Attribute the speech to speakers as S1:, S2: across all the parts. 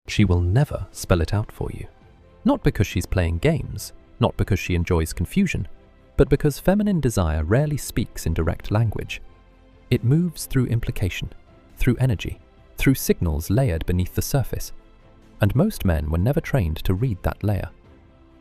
S1: She will never spell it out for you. Not because she's playing games, not because she enjoys confusion, but because feminine desire rarely speaks in direct language. It moves through implication, through energy, through signals layered beneath the surface. And most men were never trained to read that layer.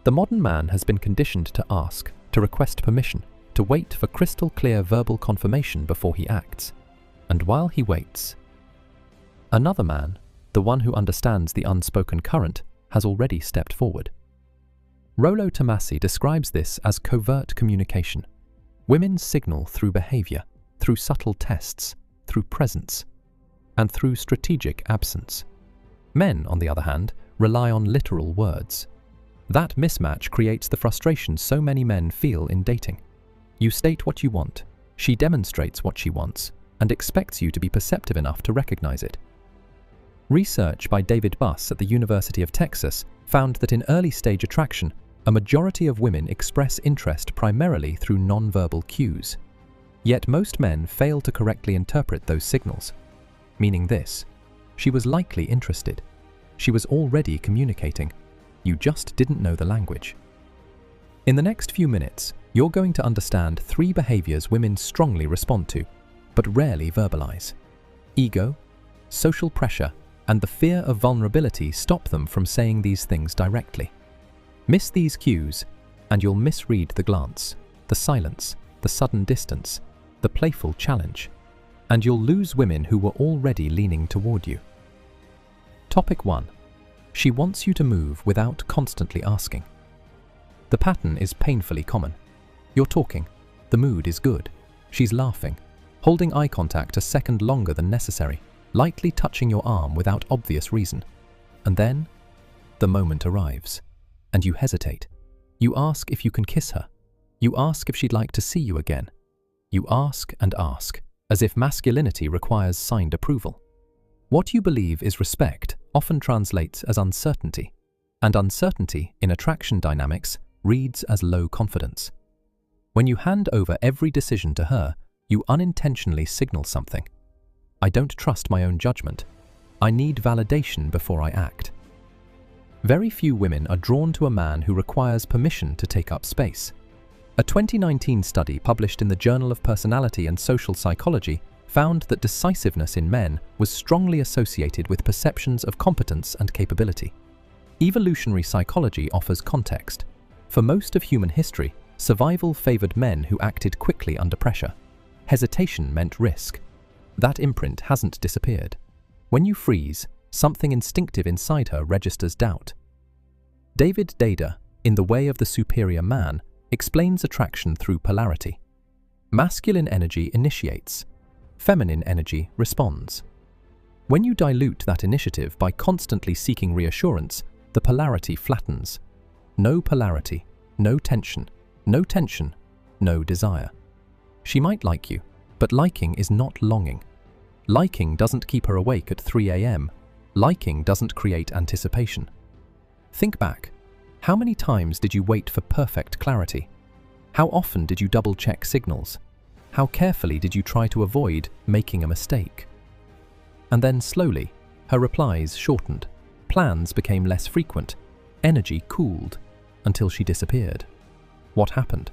S1: The modern man has been conditioned to ask, to request permission, to wait for crystal clear verbal confirmation before he acts. And while he waits, another man, the one who understands the unspoken current, has already stepped forward. Rollo Tomassi describes this as covert communication. Women signal through behavior, through subtle tests, through presence, and through strategic absence. Men, on the other hand, rely on literal words. That mismatch creates the frustration so many men feel in dating. You state what you want, she demonstrates what she wants, and expects you to be perceptive enough to recognize it. Research by David Buss at the University of Texas found that in early-stage attraction, a majority of women express interest primarily through nonverbal cues. Yet most men fail to correctly interpret those signals. Meaning this: she was likely interested. She was already communicating. You just didn't know the language. In the next few minutes, you're going to understand 3 behaviors women strongly respond to, but rarely verbalize. Ego, social pressure, and the fear of vulnerability stop them from saying these things directly. Miss these cues, and you'll misread the glance, the silence, the sudden distance, the playful challenge, and you'll lose women who were already leaning toward you. Topic 1. She wants you to move without constantly asking. The pattern is painfully common. You're talking, the mood is good, she's laughing, holding eye contact a second longer than necessary, lightly touching your arm without obvious reason. And then, the moment arrives, and you hesitate. You ask if you can kiss her. You ask if she'd like to see you again. You ask and ask, as if masculinity requires signed approval. What you believe is respect often translates as uncertainty, and uncertainty in attraction dynamics reads as low confidence. When you hand over every decision to her, you unintentionally signal something. I don't trust my own judgment. I need validation before I act. Very few women are drawn to a man who requires permission to take up space. A 2019 study published in the Journal of Personality and Social Psychology found that decisiveness in men was strongly associated with perceptions of competence and capability. Evolutionary psychology offers context. For most of human history, survival favored men who acted quickly under pressure. Hesitation meant risk. That imprint hasn't disappeared. When you freeze, something instinctive inside her registers doubt. David Dada, in The Way of the Superior Man, explains attraction through polarity. Masculine energy initiates. Feminine energy responds. When you dilute that initiative by constantly seeking reassurance, the polarity flattens. No polarity, no tension, no desire. She might like you, but liking is not longing. Liking doesn't keep her awake at 3 a.m. Liking doesn't create anticipation. Think back. How many times did you wait for perfect clarity? How often did you double-check signals? How carefully did you try to avoid making a mistake? And then slowly, her replies shortened, plans became less frequent, energy cooled, until she disappeared. What happened?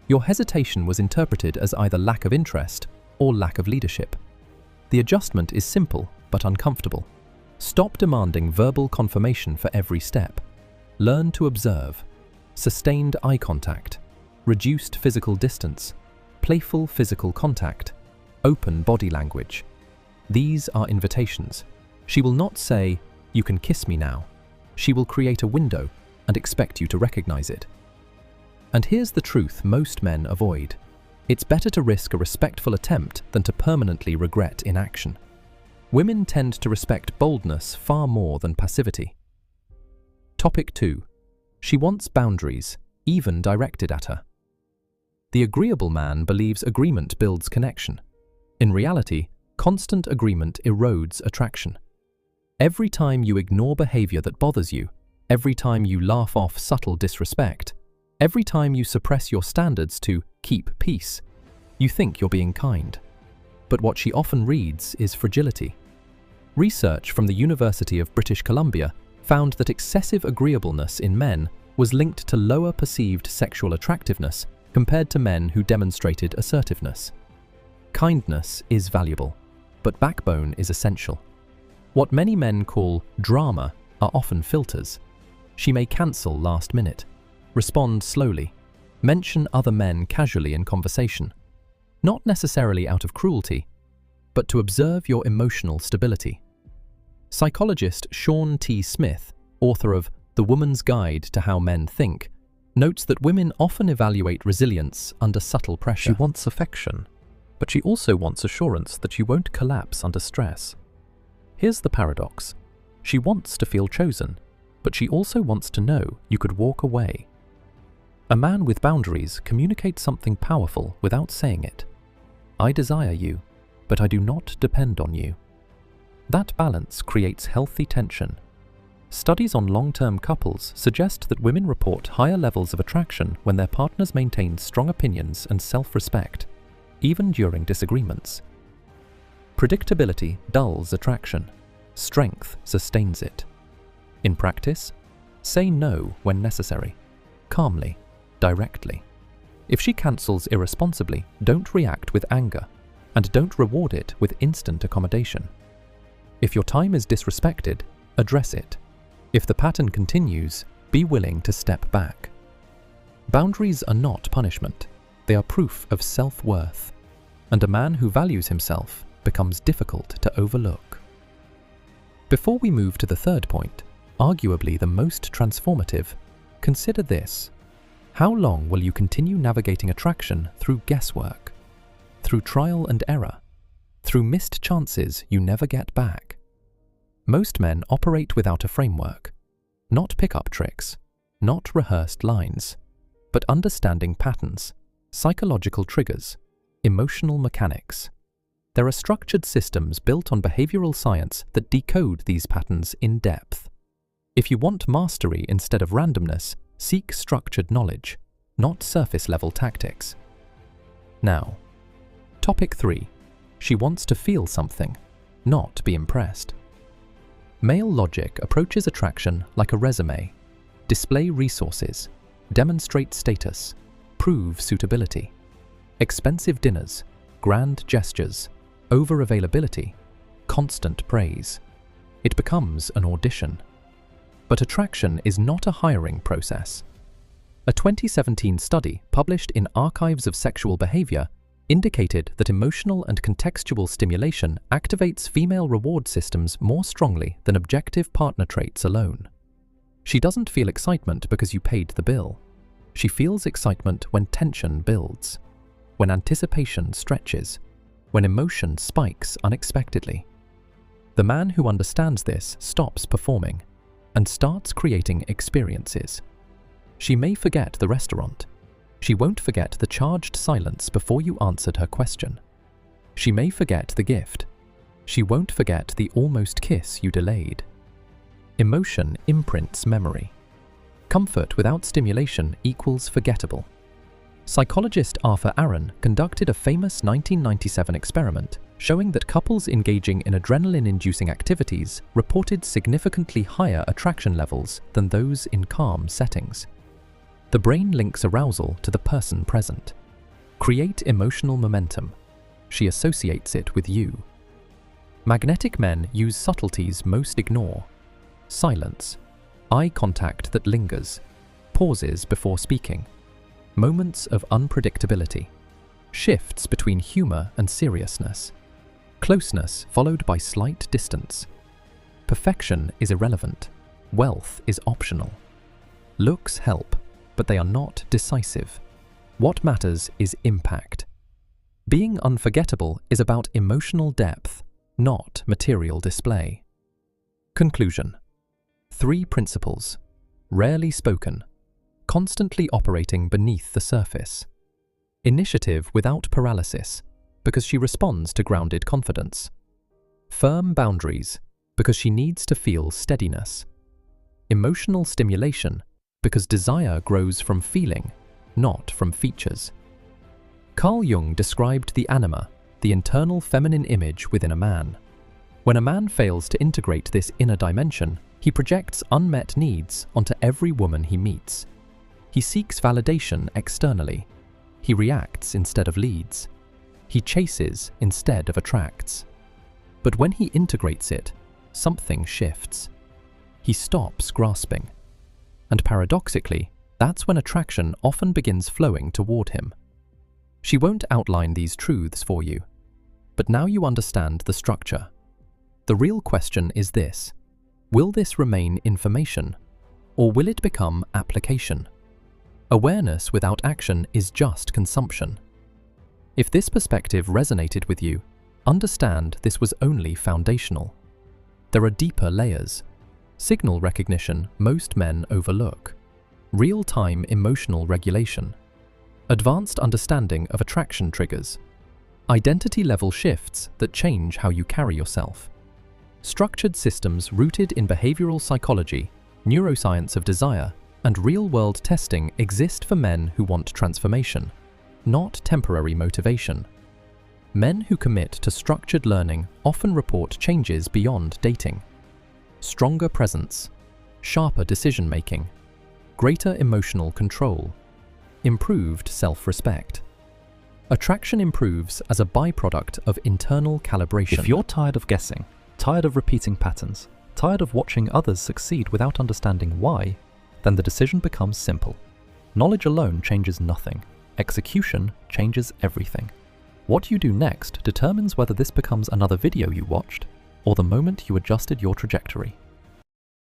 S1: Your hesitation was interpreted as either lack of interest or lack of leadership. The adjustment is simple but uncomfortable. Stop demanding verbal confirmation for every step. Learn to observe. Sustained eye contact, reduced physical distance, playful physical contact, open body language. These are invitations. She will not say, "You can kiss me now." She will create a window and expect you to recognize it. And here's the truth most men avoid. It's better to risk a respectful attempt than to permanently regret inaction. Women tend to respect boldness far more than passivity. Topic 2. She wants boundaries, even directed at her. The agreeable man believes agreement builds connection. In reality, constant agreement erodes attraction. Every time you ignore behavior that bothers you, every time you laugh off subtle disrespect, every time you suppress your standards to keep peace, you think you're being kind. But what she often reads is fragility. Research from the University of British Columbia found that excessive agreeableness in men was linked to lower perceived sexual attractiveness compared to men who demonstrated assertiveness. Kindness is valuable, but backbone is essential. What many men call drama are often filters. She may cancel last minute, respond slowly, mention other men casually in conversation, not necessarily out of cruelty, but to observe your emotional stability. Psychologist Sean T. Smith, author of The Woman's Guide to How Men Think, notes that women often evaluate resilience under subtle pressure. She wants affection, but she also wants assurance that you won't collapse under stress. Here's the paradox. She wants to feel chosen, but she also wants to know you could walk away. A man with boundaries communicates something powerful without saying it. I desire you, but I do not depend on you. That balance creates healthy tension. Studies on long-term couples suggest that women report higher levels of attraction when their partners maintain strong opinions and self-respect, even during disagreements. Predictability dulls attraction. Strength sustains it. In practice, say no when necessary, calmly, directly. If she cancels irresponsibly, don't react with anger, and don't reward it with instant accommodation. If your time is disrespected, address it. If the pattern continues, be willing to step back. Boundaries are not punishment. They are proof of self-worth, and a man who values himself becomes difficult to overlook. Before we move to the third point, arguably the most transformative, consider this. How long will you continue navigating attraction through guesswork, through trial and error, through missed chances you never get back? Most men operate without a framework, not pick-up tricks, not rehearsed lines, but understanding patterns, psychological triggers, emotional mechanics. There are structured systems built on behavioral science that decode these patterns in depth. If you want mastery instead of randomness, seek structured knowledge, not surface-level tactics. Now, topic 3. She wants to feel something, not be impressed. Male logic approaches attraction like a resume. Display resources, demonstrate status, prove suitability. Expensive dinners, grand gestures, over-availability, constant praise. It becomes an audition. But attraction is not a hiring process. A 2017 study published in Archives of Sexual Behavior indicated that emotional and contextual stimulation activates female reward systems more strongly than objective partner traits alone. She doesn't feel excitement because you paid the bill. She feels excitement when tension builds, when anticipation stretches, when emotion spikes unexpectedly. The man who understands this stops performing and starts creating experiences. She may forget the restaurant. She won't forget the charged silence before you answered her question. She may forget the gift. She won't forget the almost kiss you delayed. Emotion imprints memory. Comfort without stimulation equals forgettable. Psychologist Arthur Aaron conducted a famous 1997 experiment showing that couples engaging in adrenaline-inducing activities reported significantly higher attraction levels than those in calm settings. The brain links arousal to the person present. Create emotional momentum. She associates it with you. Magnetic men use subtleties most ignore. Silence, eye contact that lingers, pauses before speaking, moments of unpredictability, shifts between humor and seriousness, closeness followed by slight distance. Perfection is irrelevant. Wealth is optional. Looks help, but they are not decisive. What matters is impact. Being unforgettable is about emotional depth, not material display. Conclusion. 3 principles. Rarely spoken. Constantly operating beneath the surface. Initiative without paralysis, because she responds to grounded confidence. Firm boundaries, because she needs to feel steadiness. Emotional stimulation, because desire grows from feeling, not from features. Carl Jung described the anima, the internal feminine image within a man. When a man fails to integrate this inner dimension, he projects unmet needs onto every woman he meets. He seeks validation externally. He reacts instead of leads. He chases instead of attracts. But when he integrates it, something shifts. He stops grasping. And paradoxically, that's when attraction often begins flowing toward him. She won't outline these truths for you, but now you understand the structure. The real question is this: will this remain information, or will it become application? Awareness without action is just consumption. If this perspective resonated with you, understand this was only foundational. There are deeper layers. Signal recognition most men overlook. Real-time emotional regulation. Advanced understanding of attraction triggers. Identity-level shifts that change how you carry yourself. Structured systems rooted in behavioral psychology, neuroscience of desire, and real-world testing exist for men who want transformation, not temporary motivation. Men who commit to structured learning often report changes beyond dating. Stronger presence, sharper decision-making, greater emotional control, improved self-respect. Attraction improves as a byproduct of internal calibration.
S2: If you're tired of guessing, tired of repeating patterns, tired of watching others succeed without understanding why, then the decision becomes simple. Knowledge alone changes nothing. Execution changes everything. What you do next determines whether this becomes another video you watched, or the moment you adjusted your trajectory.